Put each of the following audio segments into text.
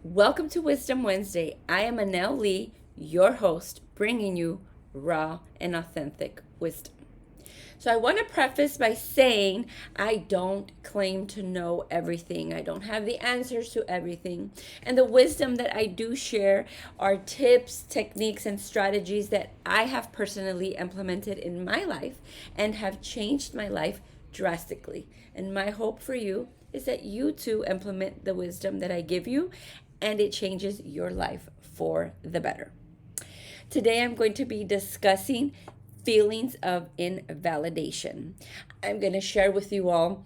Welcome to Wisdom Wednesday. I am Anel Lee, your host, bringing you raw and authentic wisdom. So I want to preface by saying I don't claim to know everything. I don't have the answers to everything. And the wisdom that I do share are tips, techniques, and strategies that I have personally implemented in my life and have changed my life drastically. And my hope for you is that you too implement the wisdom that I give you and it changes your life for the better. Today I'm going to be discussing feelings of invalidation. I'm going to share with you all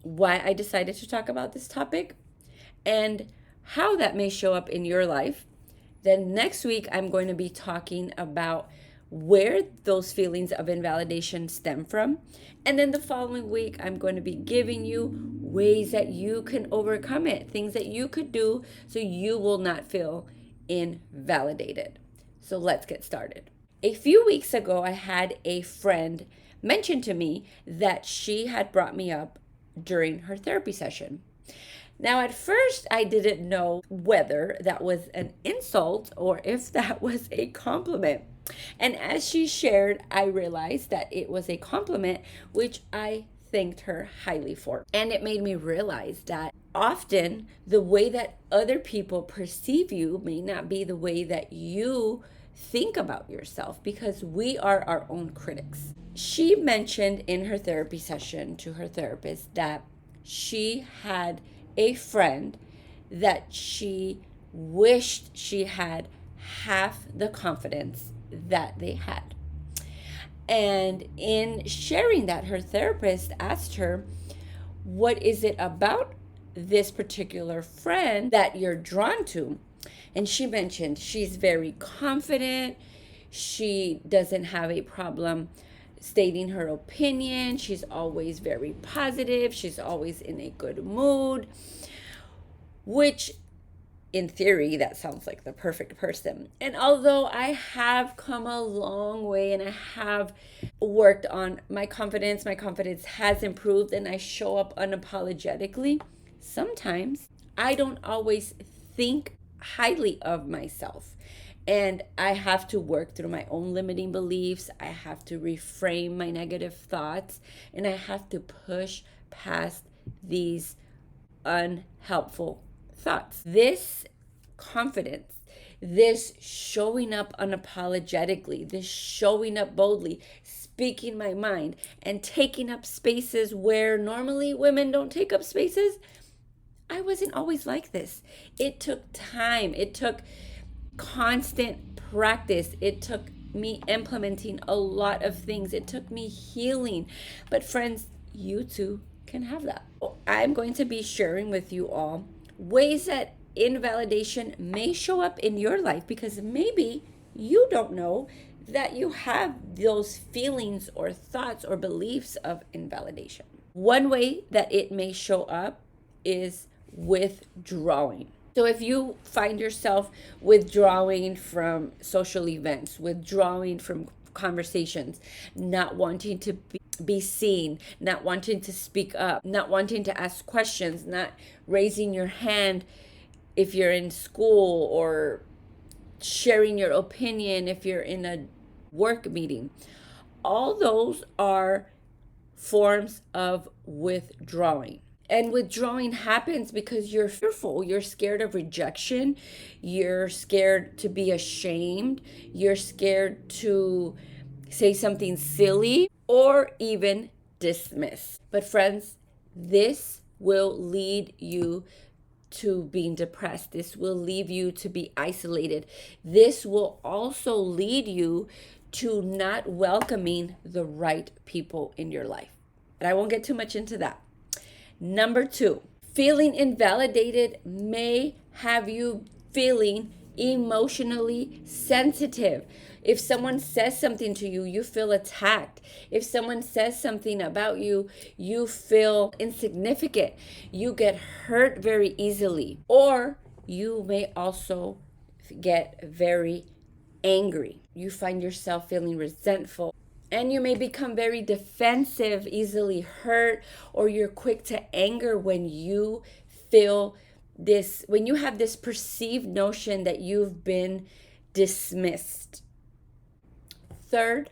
why I decided to talk about this topic and how that may show up in your life. Then next week I'm going to be talking about where those feelings of invalidation stem from. And then the following week, I'm going to be giving you ways that you can overcome it, things that you could do so you will not feel invalidated. So let's get started. A few weeks ago, I had a friend mention to me that she had brought me up during her therapy session. Now, at first, I didn't know whether that was an insult or if that was a compliment. And as she shared, I realized that it was a compliment, which I thanked her highly for. And it made me realize that often the way that other people perceive you may not be the way that you think about yourself, because we are our own critics. She mentioned in her therapy session to her therapist that she had a friend that she wished she had half the confidence that they had. And in sharing that, her therapist asked her, what is it about this particular friend that you're drawn to? And she mentioned she's very confident. She doesn't have a problem stating her opinion. She's always very positive. She's always in a good mood, which in theory, that sounds like the perfect person. And although I have come a long way and I have worked on my confidence has improved and I show up unapologetically, sometimes I don't always think highly of myself. And I have to work through my own limiting beliefs. I have to reframe my negative thoughts. And I have to push past these unhelpful thoughts. This confidence, this showing up unapologetically, this showing up boldly, speaking my mind, and taking up spaces where normally women don't take up spaces, I wasn't always like this. It took time. It took constant practice. It took me implementing a lot of things. It took me healing. But friends, you too can have that. I'm going to be sharing with you all ways that invalidation may show up in your life, because maybe you don't know that you have those feelings or thoughts or beliefs of invalidation. One way that it may show up is withdrawing. So if you find yourself withdrawing from social events, withdrawing from conversations, not wanting to be seen, not wanting to speak up, not wanting to ask questions, not raising your hand if you're in school, or sharing your opinion if you're in a work meeting, all those are forms of withdrawing. And withdrawing happens because you're fearful. You're scared of rejection. You're scared to be ashamed. You're scared to say something silly or even dismiss. But friends, this will lead you to being depressed. This will lead you to be isolated. This will also lead you to not welcoming the right people in your life. But I won't get too much into that. Number 2, feeling invalidated may have you feeling emotionally sensitive. If someone says something to you, you feel attacked. If someone says something about you, you feel insignificant. You get hurt very easily. Or you may also get very angry. You find yourself feeling resentful. And you may become very defensive, easily hurt, or you're quick to anger when you feel when you have this perceived notion that you've been dismissed. Third,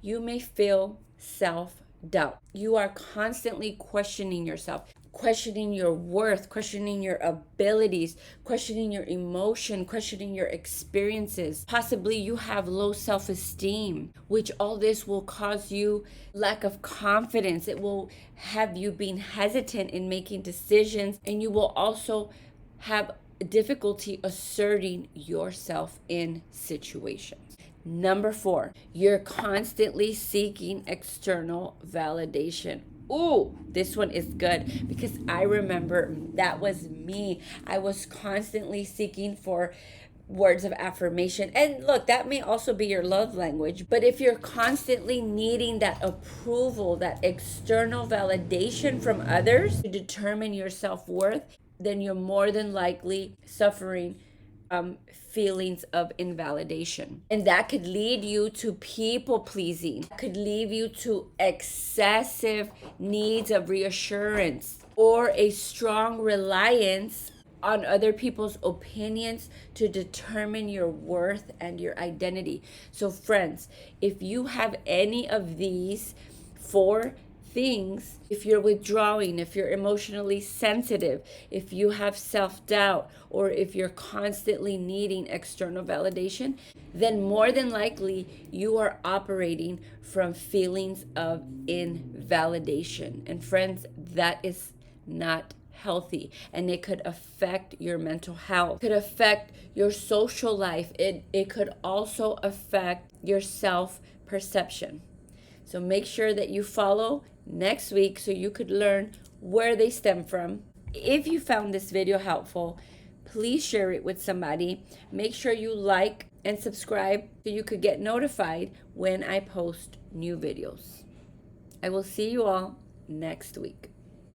you may feel self-doubt. You are constantly questioning yourself, questioning your worth, questioning your abilities, questioning your emotion, questioning your experiences. Possibly you have low self-esteem, which all this will cause you lack of confidence. It will have you being hesitant in making decisions, and you will also have difficulty asserting yourself in situations. Number 4, you're constantly seeking external validation. Ooh, this one is good because I remember that was me. I was constantly seeking for words of affirmation. And look, that may also be your love language, but if you're constantly needing that approval, that external validation from others to determine your self-worth, then you're more than likely suffering feelings of invalidation. And that could lead you to people pleasing, could lead you to excessive needs of reassurance or a strong reliance on other people's opinions to determine your worth and your identity. So, friends, if you have any of these 4 things, if you're withdrawing, if you're emotionally sensitive, if you have self-doubt, or if you're constantly needing external validation, then more than likely you are operating from feelings of invalidation. And friends, that is not healthy, and it could affect your mental health, could affect your social life. It could also affect your self-perception. So make sure that you follow next week so you could learn where they stem from. If you found this video helpful, please share it with somebody. Make sure you like and subscribe so you could get notified when I post new videos. I will see you all next week.